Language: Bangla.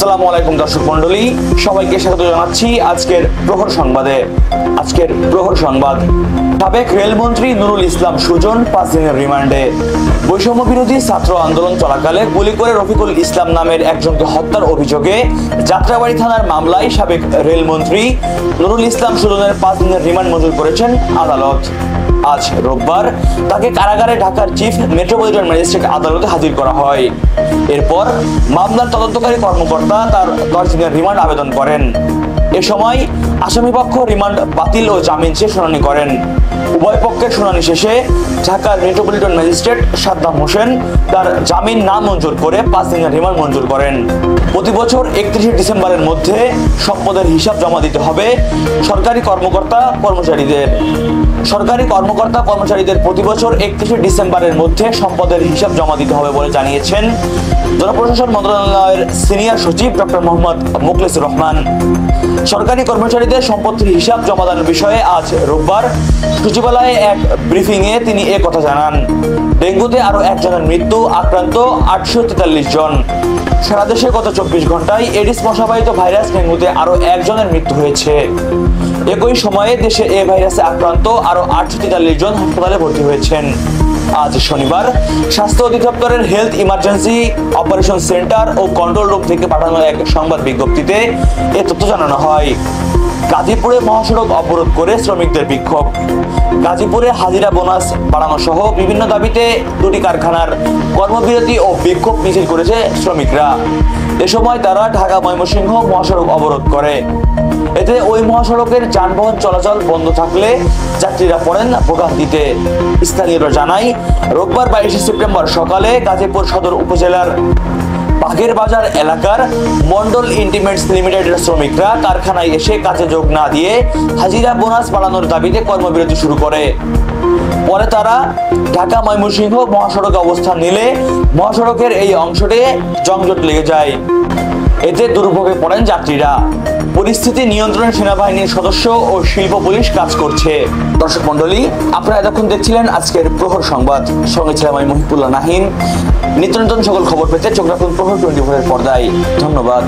আসসালামু আলাইকুম দর্শক মণ্ডলী, সবাইকে স্বাগত জানাচ্ছি আজকের প্রহর সংবাদে। আজকের প্রহর সংবাদ, সাবেক রেলমন্ত্রী নুরুল ইসলাম সুজন 5 দিনের রিমান্ডে। বৈষম্য বিরোধী ছাত্র আন্দোলন চলাকালে গুলি করে রফিকুল ইসলাম নামের একজনকে হত্যার অভিযোগে যাত্রাবাড়ী থানার মামলায় সাবেক রেলমন্ত্রী নুরুল ইসলাম সুজনের 5 দিনের রিমান্ড মঞ্জুর করেছেন আদালত। আজ রোববার তাকে কারাগারে ঢাকার চিফ মেট্রোপলিটন ম্যাজিস্ট্রেট আদালতে হাজির করা হয়। এরপর মামলার তদন্তকারী কর্মকর্তা তার 10 দিনের রিমান্ড আবেদন করেন। এ সময় আসামিপক্ষ রিমান্ড বাতিল ও জামিন চেয়ে শুনানি করেন। উভয় পক্ষের শুনানি শেষে ঢাকার মেট্রোপলিটন ম্যাজিস্ট্রেট সাদ্দাম হোসেন তার জামিন না মঞ্জুর করে 5 দিনের রিমান্ড মঞ্জুর করেন। প্রতি বছর 31 ডিসেম্বরের মধ্যে সম্পদের হিসাব জমা দিতে হবে সরকারি কর্মকর্তা কর্মচারীদের প্রতি বছর 31 ডিসেম্বরের মধ্যে সম্পদের হিসাব জমা দিতে হবে বলে জানিয়েছেন জনপ্রশাসন মন্ত্রণালয়ের সিনিয়র সচিব ডক্টর মোহাম্মদ মুখলেসুর রহমান। সরকারি কর্মচারীদের সম্পত্তির হিসাব জমাদানের বিষয়ে আজ রোববার সচিবালয়ে এক ব্রিফিংয়ে তিনি এ কথা জানান। ডেঙ্গুতে আরো একজনের মৃত্যু, আক্রান্ত 843 জন। সারা দেশে গত 24 ঘন্টায় এডিস মশাবাহিত ভাইরাস ডেঙ্গুতে আরো একজনের মৃত্যু হয়েছে। একই সময়ে দেশে এ ভাইরাসে আক্রান্ত আরো 843 জন হাসপাতালে ভর্তি হয়েছেন। আজ শনিবার স্বাস্থ্য অধিদপ্তরের হেলথ ইমার্জেন্সি অপারেশন সেন্টার ও কন্ট্রোল রুম থেকে পাঠানো এক সংবাদ বিজ্ঞপ্তিতে এ তথ্য জানানো হয়। গাজীপুরে মহাসড়ক অবরোধ করে শ্রমিকদের বিক্ষোভ। গাজীপুরে হাজিরা বোনাস বাড়ানো সহ বিভিন্ন দাবিতে দুটি কারখানার কর্মবিরতি ও বিক্ষোভ মিছিল করেছে শ্রমিকরা। এ সময় তারা ঢাকা ময়মনসিংহ মহাসড়ক অবরোধ করে। এতে ওই মহাসড়কের যানবাহন চলাচল বন্ধ থাকলে যাত্রীরা পড়েন ভোগান্তিতে। স্থানীয়রা জানায়, রোববার 22 সেপ্টেম্বর সকালে গাজীপুর সদর উপজেলার বাঘের বাজার এলাকার মন্ডল ইন্টিমেটস লিমিটেডের শ্রমিকরা কারখানায় এসে কাজে যোগ না দিয়ে হাজিরা বোনাস বাড়ানোর দাবিতে কর্মবিরতি শুরু করে। পরে তারা ঢাকা ময়মনসিংহ মহাসড়কে অবস্থান নিলে মহাসড়কের এই অংশটি যানজট লেগে যায়। এতে দুর্ভোগে পড়েন যাত্রীরা। পরিস্থিতি নিয়ন্ত্রণে সেনাবাহিনীর সদস্য ও শিল্প পুলিশ কাজ করছে। দর্শক মন্ডলী, আপনারা এতক্ষণ দেখছিলেন আজকের প্রহর সংবাদ। সঙ্গে ছিলাম আমি মহিবুল্লাহ নাহিন। নিত্য নতুন সকল খবর পেতে চোখ রাখুন প্রহর 24 এর পর্দায়। ধন্যবাদ।